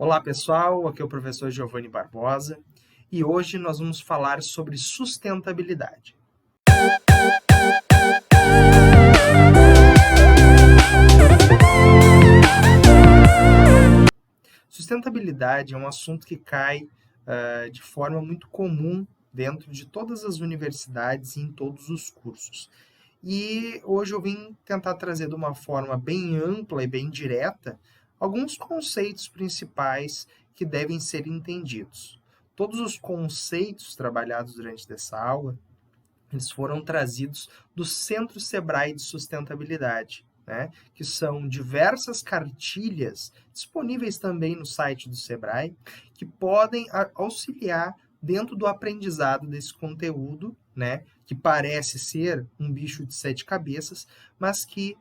Olá pessoal, aqui é o professor Giovanni Barbosa e hoje nós vamos falar sobre sustentabilidade. Sustentabilidade é um assunto que cai de forma muito comum dentro de todas as universidades e em todos os cursos. E hoje eu vim tentar trazer de uma forma bem ampla e bem direta alguns conceitos principais que devem ser entendidos. Todos os conceitos trabalhados durante essa aula, eles foram trazidos do Centro Sebrae de Sustentabilidade, né? Que são diversas cartilhas disponíveis também no site do Sebrae, que podem auxiliar dentro do aprendizado desse conteúdo, né? Que parece ser um bicho de sete cabeças, mas que,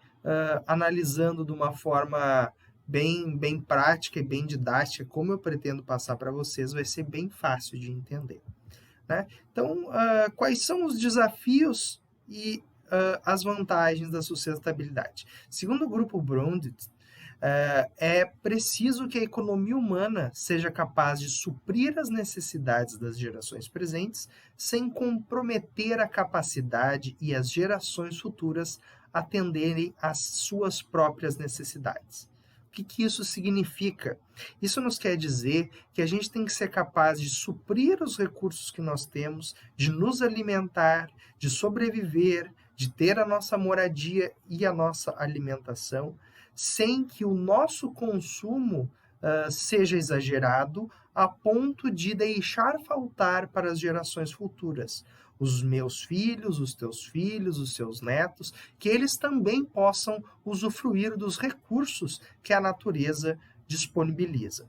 analisando de uma forma bem prática e bem didática, como eu pretendo passar para vocês, vai ser bem fácil de entender. Né? Então, quais são os desafios e as vantagens da sustentabilidade? Segundo o grupo Brundtland, é preciso que a economia humana seja capaz de suprir as necessidades das gerações presentes sem comprometer a capacidade e as gerações futuras atenderem às suas próprias necessidades. O que isso significa? Isso nos quer dizer que a gente tem que ser capaz de suprir os recursos que nós temos, de nos alimentar, de sobreviver, de ter a nossa moradia e a nossa alimentação, sem que o nosso consumo seja exagerado a ponto de deixar faltar para as gerações futuras. Os meus filhos, os teus filhos, os seus netos, que eles também possam usufruir dos recursos que a natureza disponibiliza.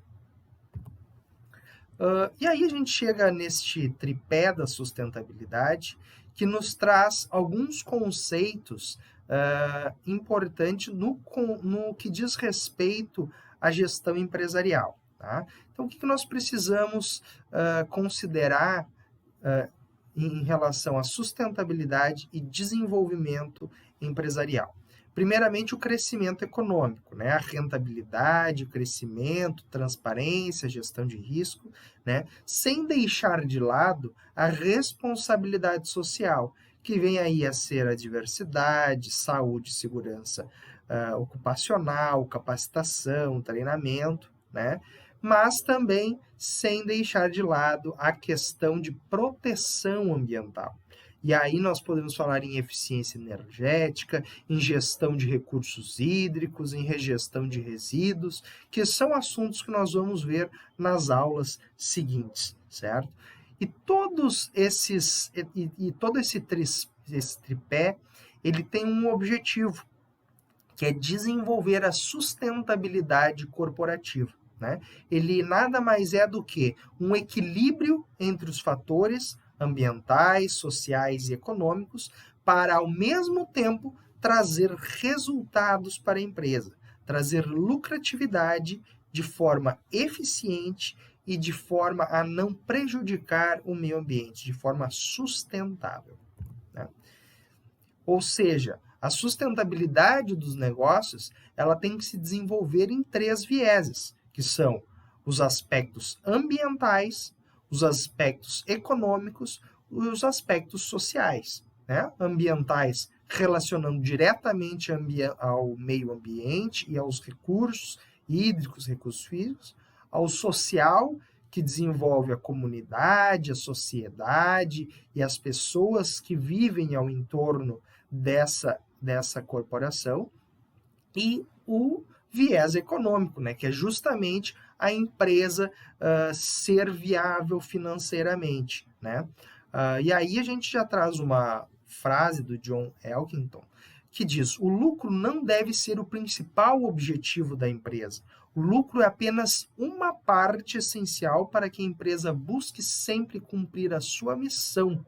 E aí a gente chega neste tripé da sustentabilidade, que nos traz alguns conceitos importantes no que diz respeito à gestão empresarial. Tá? Então, o que nós precisamos considerar em relação à sustentabilidade e desenvolvimento empresarial? Primeiramente, o crescimento econômico, né? A rentabilidade, o crescimento, transparência, gestão de risco, né? Sem deixar de lado a responsabilidade social, que vem aí a ser a diversidade, saúde, segurança ocupacional, capacitação, treinamento, né? Mas também sem deixar de lado a questão de proteção ambiental. E aí nós podemos falar em eficiência energética, em gestão de recursos hídricos, em regestão de resíduos, que são assuntos que nós vamos ver nas aulas seguintes, certo? E todos esses todo esse tripé, ele tem um objetivo, que é desenvolver a sustentabilidade corporativa. Né? Ele nada mais é do que um equilíbrio entre os fatores ambientais, sociais e econômicos para, ao mesmo tempo, trazer resultados para a empresa, trazer lucratividade de forma eficiente e de forma a não prejudicar o meio ambiente, de forma sustentável. Né? Ou seja, a sustentabilidade dos negócios, ela tem que se desenvolver em três vieses, que são os aspectos ambientais, os aspectos econômicos e os aspectos sociais. Né? Ambientais relacionando diretamente ao meio ambiente e aos recursos hídricos, recursos físicos, ao social, que desenvolve a comunidade, a sociedade e as pessoas que vivem ao entorno dessa corporação, e o viés econômico, né, que é justamente a empresa ser viável financeiramente. Né? E aí a gente já traz uma frase do John Elkington, que diz: o lucro não deve ser o principal objetivo da empresa. O lucro é apenas uma parte essencial para que a empresa busque sempre cumprir a sua missão.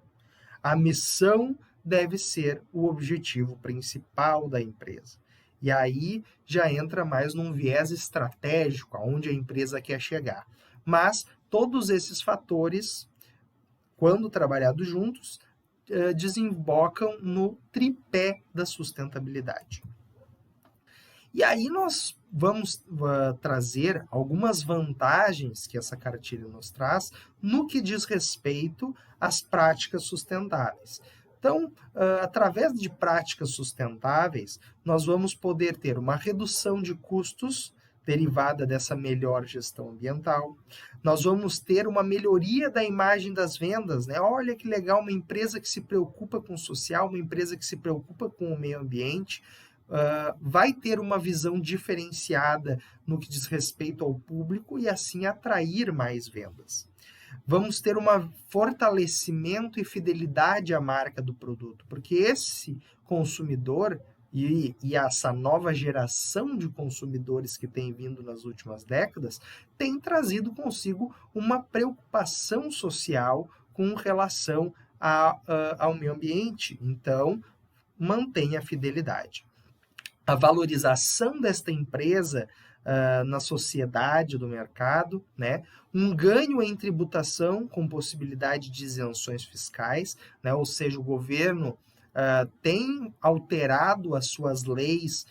A missão deve ser o objetivo principal da empresa. E aí já entra mais num viés estratégico, aonde a empresa quer chegar. Mas todos esses fatores, quando trabalhados juntos, desembocam no tripé da sustentabilidade. E aí nós vamos trazer algumas vantagens que essa cartilha nos traz no que diz respeito às práticas sustentáveis. Então, através de práticas sustentáveis, nós vamos poder ter uma redução de custos derivada dessa melhor gestão ambiental. Nós vamos ter uma melhoria da imagem das vendas, né? Olha que legal, uma empresa que se preocupa com o social, uma empresa que se preocupa com o meio ambiente, vai ter uma visão diferenciada no que diz respeito ao público e assim atrair mais vendas. Vamos ter um fortalecimento e fidelidade à marca do produto, porque esse consumidor e essa nova geração de consumidores que tem vindo nas últimas décadas tem trazido consigo uma preocupação social com relação ao meio ambiente. Então, mantém a fidelidade. A valorização desta empresa na sociedade do mercado, né? Um ganho em tributação com possibilidade de isenções fiscais, né? Ou seja, o governo tem alterado as suas leis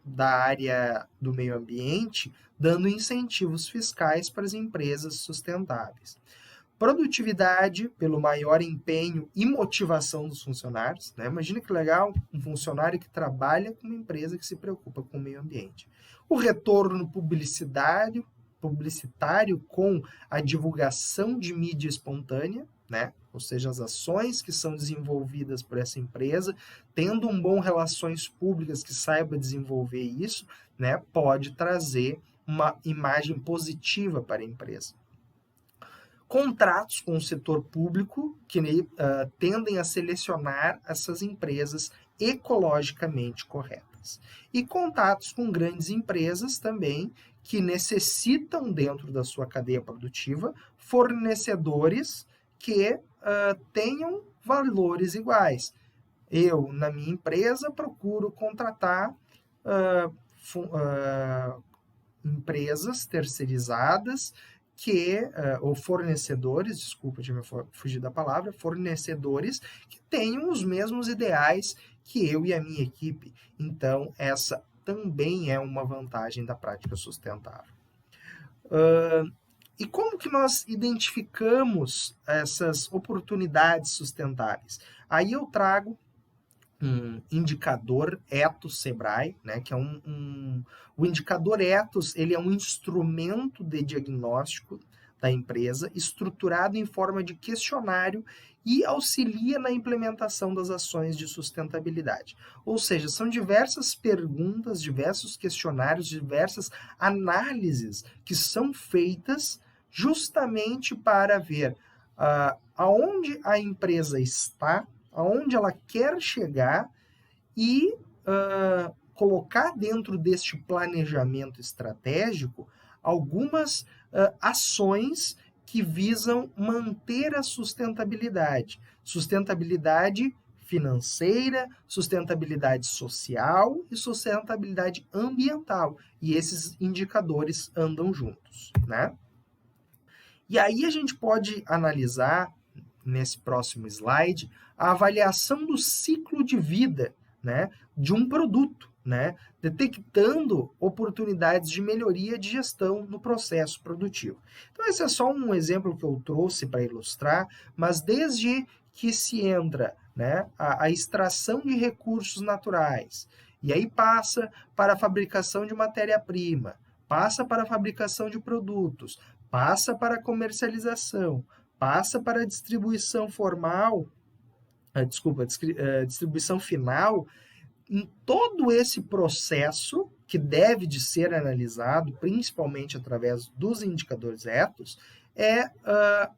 da área do meio ambiente, dando incentivos fiscais para as empresas sustentáveis. Produtividade, pelo maior empenho e motivação dos funcionários, né? Imagina que legal, um funcionário que trabalha com uma empresa que se preocupa com o meio ambiente. O retorno publicitário com a divulgação de mídia espontânea, né? Ou seja, as ações que são desenvolvidas por essa empresa, tendo um bom relações públicas que saiba desenvolver isso, né? Pode trazer uma imagem positiva para a empresa. Contratos com o setor público que tendem a selecionar essas empresas ecologicamente corretas. E contatos com grandes empresas também que necessitam, dentro da sua cadeia produtiva, fornecedores que tenham valores iguais. Eu, na minha empresa, procuro contratar empresas terceirizadas ou fornecedores, desculpa, tive fugir da palavra, fornecedores que tenham os mesmos ideais que eu e a minha equipe. Então, essa também é uma vantagem da prática sustentável. E como que nós identificamos essas oportunidades sustentáveis? Aí eu trago um indicador Ethos Sebrae, né, que é o indicador Ethos, ele é um instrumento de diagnóstico da empresa, estruturado em forma de questionário e auxilia na implementação das ações de sustentabilidade. Ou seja, são diversas perguntas, diversos questionários, diversas análises que são feitas justamente para ver aonde a empresa está, aonde ela quer chegar e colocar dentro deste planejamento estratégico algumas ações que visam manter a sustentabilidade. Sustentabilidade financeira, sustentabilidade social e sustentabilidade ambiental. E esses indicadores andam juntos, né? E aí a gente pode analisar, nesse próximo slide, a avaliação do ciclo de vida, né, de um produto, né, detectando oportunidades de melhoria de gestão no processo produtivo. Então, esse é só um exemplo que eu trouxe para ilustrar, mas desde que se entra, né, a extração de recursos naturais, e aí passa para a fabricação de matéria-prima, passa para a fabricação de produtos, passa para a comercialização, passa para a distribuição formal, distribuição final. Em todo esse processo, que deve de ser analisado, principalmente através dos indicadores Ethos, é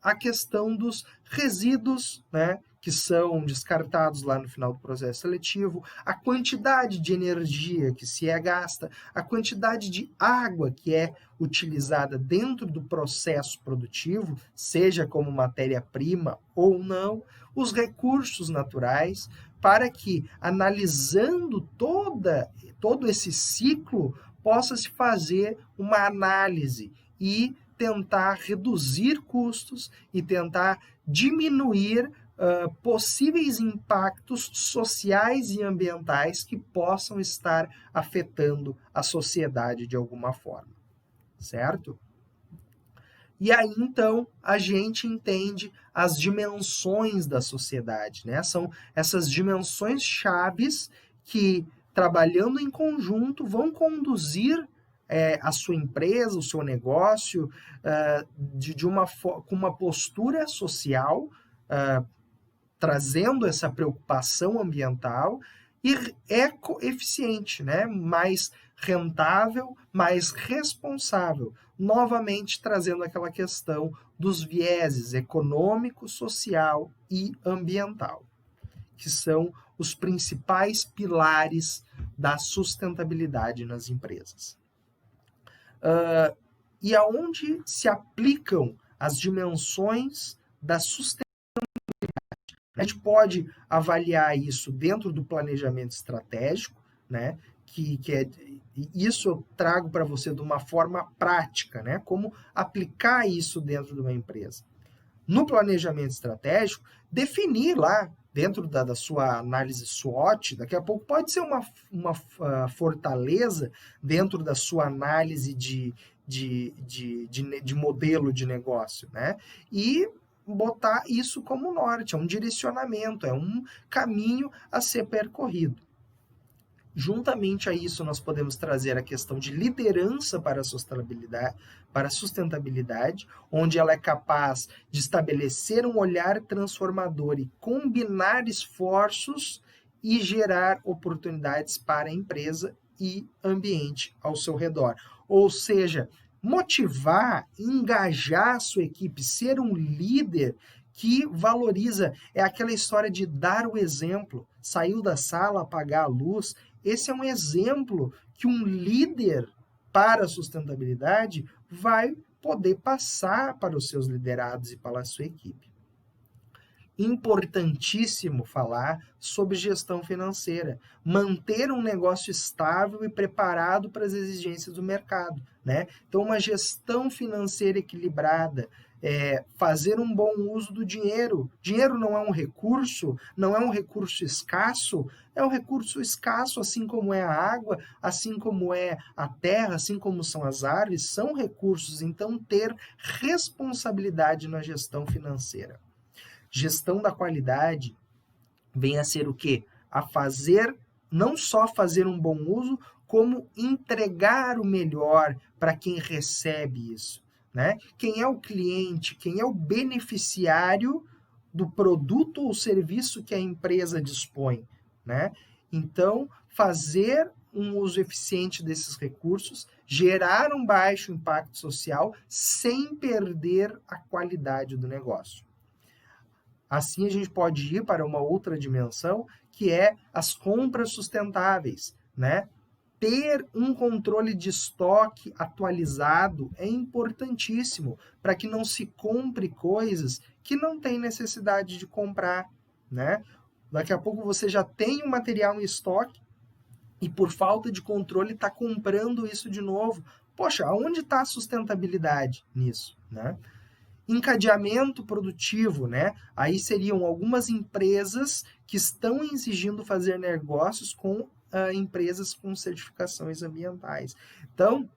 a questão dos resíduos, né, que são descartados lá no final do processo seletivo, a quantidade de energia que se é gasta, a quantidade de água que é utilizada dentro do processo produtivo, seja como matéria-prima ou não, os recursos naturais, para que, analisando todo esse ciclo, possa-se fazer uma análise e tentar reduzir custos e tentar diminuir possíveis impactos sociais e ambientais que possam estar afetando a sociedade de alguma forma, certo? E aí, então, a gente entende as dimensões da sociedade, né? São essas dimensões chaves que, trabalhando em conjunto, vão conduzir a sua empresa, o seu negócio, com uma postura social, trazendo essa preocupação ambiental e ecoeficiente, né? Mais rentável, mais responsável, novamente trazendo aquela questão dos vieses econômico, social e ambiental, que são os principais pilares da sustentabilidade nas empresas. E aonde se aplicam as dimensões da sustentabilidade? A gente pode avaliar isso dentro do planejamento estratégico, né? Isso eu trago para você de uma forma prática, né? Como aplicar isso dentro de uma empresa. No planejamento estratégico, definir lá, dentro da sua análise SWOT, daqui a pouco pode ser uma fortaleza dentro da sua análise de modelo de negócio, né? E botar isso como norte, é um direcionamento, é um caminho a ser percorrido. Juntamente a isso, nós podemos trazer a questão de liderança para a sustentabilidade, onde ela é capaz de estabelecer um olhar transformador e combinar esforços e gerar oportunidades para a empresa e ambiente ao seu redor. Ou seja, motivar, engajar a sua equipe, ser um líder que valoriza, é aquela história de dar o exemplo, saiu da sala, apagar a luz. Esse é um exemplo que um líder para a sustentabilidade vai poder passar para os seus liderados e para a sua equipe. Importantíssimo falar sobre gestão financeira, manter um negócio estável e preparado para as exigências do mercado, né? Então, uma gestão financeira equilibrada, fazer um bom uso do dinheiro. Dinheiro não é um recurso, não é um recurso escasso, é um recurso escasso, assim como é a água, assim como é a terra, assim como são as árvores, são recursos. Então, ter responsabilidade na gestão financeira. Gestão da qualidade vem a ser o quê? A fazer, não só fazer um bom uso, como entregar o melhor para quem recebe isso, né? Quem é o cliente, quem é o beneficiário do produto ou serviço que a empresa dispõe, né? Então, fazer um uso eficiente desses recursos, gerar um baixo impacto social sem perder a qualidade do negócio. Assim, a gente pode ir para uma outra dimensão, que é as compras sustentáveis, né? Ter um controle de estoque atualizado é importantíssimo para que não se compre coisas que não tem necessidade de comprar, né? Daqui a pouco você já tem o material em estoque e por falta de controle está comprando isso de novo. Poxa, aonde está a sustentabilidade nisso, né? Encadeamento produtivo, né? Aí seriam algumas empresas que estão exigindo fazer negócios com empresas com certificações ambientais. Então,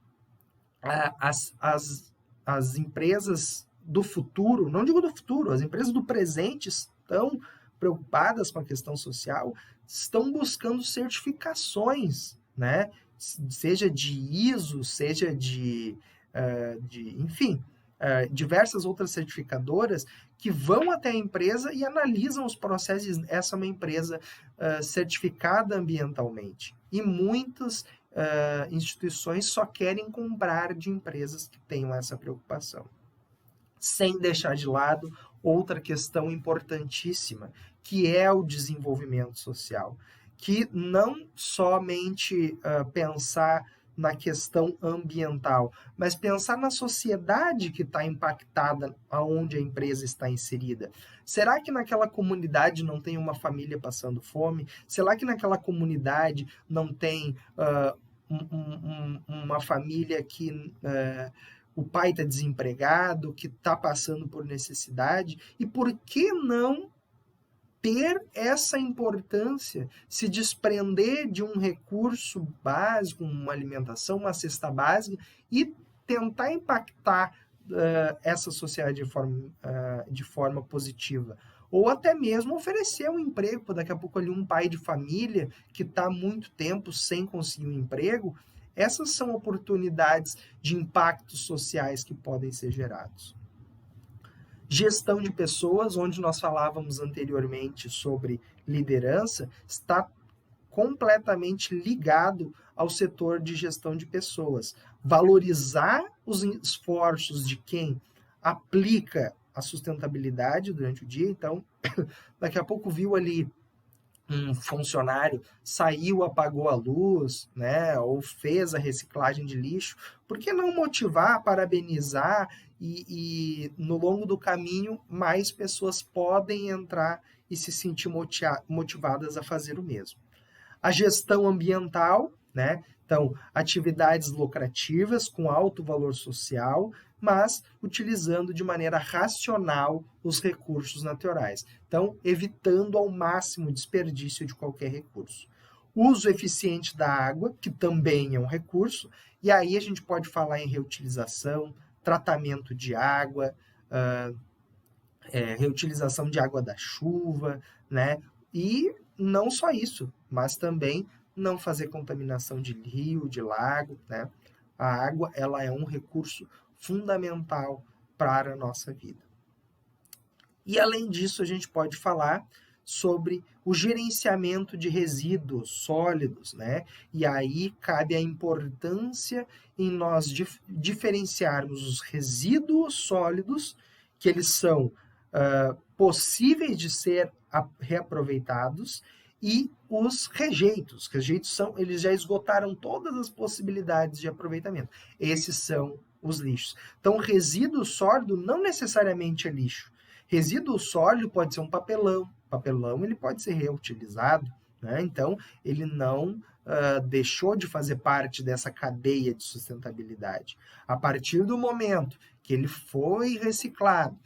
as empresas do futuro, não digo do futuro, as empresas do presente estão preocupadas com a questão social, estão buscando certificações, né? Seja de ISO, seja enfim, diversas outras certificadoras que vão até a empresa e analisam os processos. Essa é uma empresa certificada ambientalmente. E muitas instituições só querem comprar de empresas que tenham essa preocupação. Sem deixar de lado outra questão importantíssima, que é o desenvolvimento social. Que não somente pensar na questão ambiental, mas pensar na sociedade que está impactada aonde a empresa está inserida. Será que naquela comunidade não tem uma família passando fome? Será que naquela comunidade não tem uma família que o pai está desempregado, que está passando por necessidade? E por que não ter essa importância, se desprender de um recurso básico, uma alimentação, uma cesta básica, e tentar impactar essa sociedade de forma positiva. Ou até mesmo oferecer um emprego, daqui a pouco ali um pai de família que está há muito tempo sem conseguir um emprego. Essas são oportunidades de impactos sociais que podem ser gerados. Gestão de pessoas, onde nós falávamos anteriormente sobre liderança, está completamente ligado ao setor de gestão de pessoas. Valorizar os esforços de quem aplica a sustentabilidade durante o dia. Então, daqui a pouco viu ali um funcionário, saiu, apagou a luz, né, ou fez a reciclagem de lixo, por que não motivar, parabenizar e no longo do caminho mais pessoas podem entrar e se sentir motivadas a fazer o mesmo. A gestão ambiental, né? Então, atividades lucrativas com alto valor social, mas utilizando de maneira racional os recursos naturais. Então, evitando ao máximo o desperdício de qualquer recurso. Uso eficiente da água, que também é um recurso, e aí a gente pode falar em reutilização, tratamento de água, reutilização de água da chuva, né? E não só isso, mas também não fazer contaminação de rio, de lago, né? A água, ela é um recurso fundamental para a nossa vida. E além disso, a gente pode falar sobre o gerenciamento de resíduos sólidos, né? E aí cabe a importância em nós diferenciarmos os resíduos sólidos, que eles são possíveis de ser reaproveitados, e os rejeitos. Os rejeitos eles já esgotaram todas as possibilidades de aproveitamento. Esses são os lixos. Então, resíduo sólido não necessariamente é lixo. Resíduo sólido pode ser um papelão. Papelão ele pode ser reutilizado, né? Então, ele não deixou de fazer parte dessa cadeia de sustentabilidade. A partir do momento que ele foi reciclado,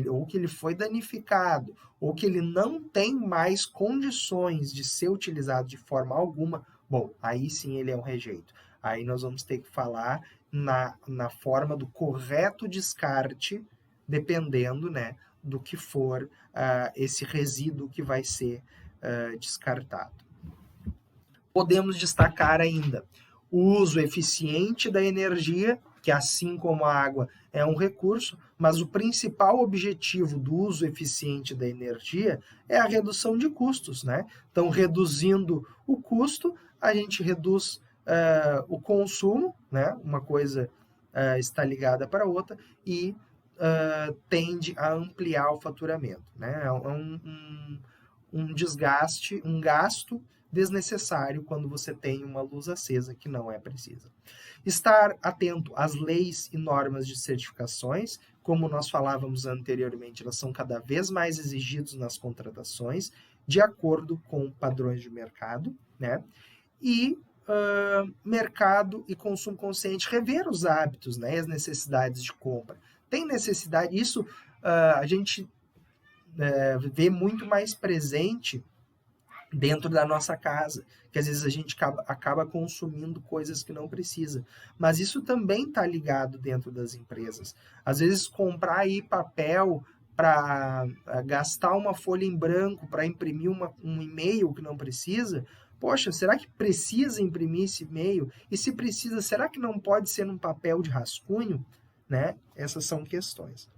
ou que ele foi danificado, ou que ele não tem mais condições de ser utilizado de forma alguma, bom, aí sim ele é um rejeito. Aí nós vamos ter que falar na forma do correto descarte, dependendo, né, do que for esse resíduo que vai ser descartado. Podemos destacar ainda o uso eficiente da energia, que assim como a água é um recurso, mas o principal objetivo do uso eficiente da energia é a redução de custos, né? Então, reduzindo o custo, a gente reduz o consumo, né? Uma coisa está ligada para a outra e tende a ampliar o faturamento, né? É um desgaste, um gasto desnecessário quando você tem uma luz acesa que não é precisa. Estar atento às leis e normas de certificações, como nós falávamos anteriormente, elas são cada vez mais exigidas nas contratações, de acordo com padrões de mercado, né? E mercado e consumo consciente, rever os hábitos, né? As necessidades de compra. Tem necessidade, isso a gente vê muito mais presente dentro da nossa casa, que às vezes a gente acaba consumindo coisas que não precisa. Mas isso também está ligado dentro das empresas. Às vezes comprar aí papel para gastar uma folha em branco para imprimir um e-mail que não precisa, poxa, será que precisa imprimir esse e-mail? E se precisa, será que não pode ser num papel de rascunho? Né? Essas são questões.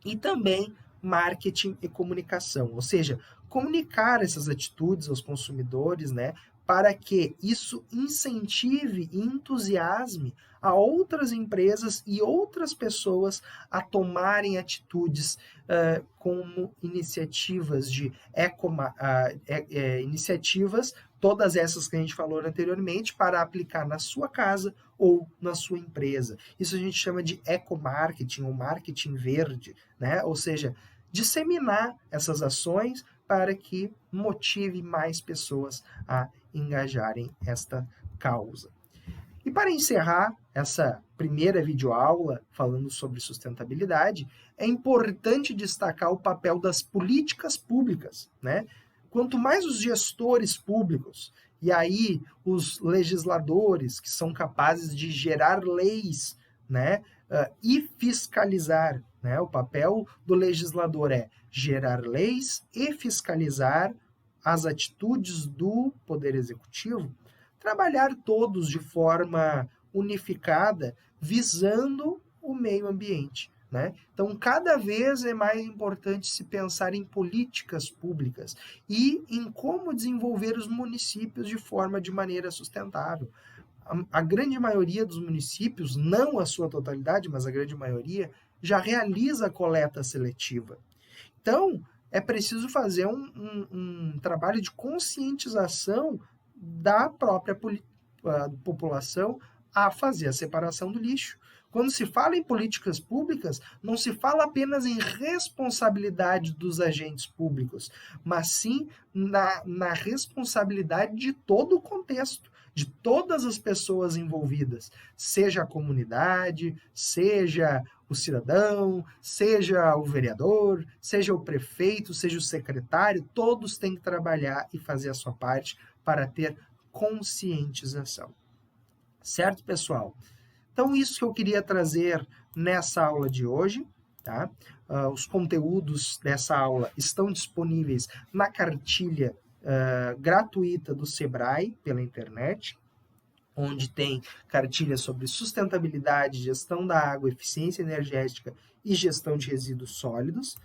E também marketing e comunicação, ou seja, comunicar essas atitudes aos consumidores, né, para que isso incentive e entusiasme a outras empresas e outras pessoas a tomarem atitudes como iniciativas de iniciativas, todas essas que a gente falou anteriormente, para aplicar na sua casa ou na sua empresa. Isso a gente chama de ecomarketing ou marketing verde, né? Ou seja, disseminar essas ações para que motive mais pessoas a engajarem esta causa. E para encerrar essa primeira videoaula falando sobre sustentabilidade, é importante destacar o papel das políticas públicas, né? Quanto mais os gestores públicos, e aí os legisladores que são capazes de gerar leis, né, e fiscalizar, né? O papel do legislador é gerar leis e fiscalizar as atitudes do Poder Executivo, trabalhar todos de forma unificada, visando o meio ambiente. Né? Então, cada vez é mais importante se pensar em políticas públicas e em como desenvolver os municípios de maneira sustentável. A grande maioria dos municípios, não a sua totalidade, mas a grande maioria, já realiza a coleta seletiva. Então, é preciso fazer um trabalho de conscientização da própria população a fazer a separação do lixo. Quando se fala em políticas públicas, não se fala apenas em responsabilidade dos agentes públicos, mas sim na responsabilidade de todo o contexto, de todas as pessoas envolvidas, seja a comunidade, seja o cidadão, seja o vereador, seja o prefeito, seja o secretário, todos têm que trabalhar e fazer a sua parte para ter conscientização. Certo, pessoal? Então, isso que eu queria trazer nessa aula de hoje, tá? Os conteúdos dessa aula estão disponíveis na cartilha gratuita do Sebrae pela internet, onde tem cartilha sobre sustentabilidade, gestão da água, eficiência energética e gestão de resíduos sólidos.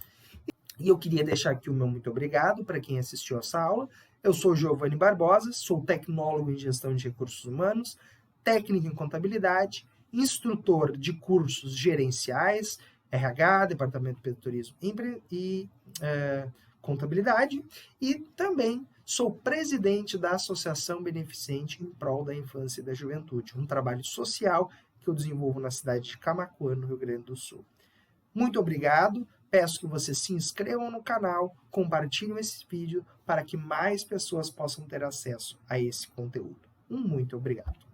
E eu queria deixar aqui o meu muito obrigado para quem assistiu essa aula. Eu sou Giovanni Barbosa, sou tecnólogo em gestão de recursos humanos, técnico em contabilidade, instrutor de cursos gerenciais, RH, Departamento de Turismo e Contabilidade, e também sou presidente da Associação Beneficente em Prol da Infância e da Juventude, um trabalho social que eu desenvolvo na cidade de Camaquã, no Rio Grande do Sul. Muito obrigado, peço que vocês se inscrevam no canal, compartilhem esse vídeo para que mais pessoas possam ter acesso a esse conteúdo. Muito obrigado.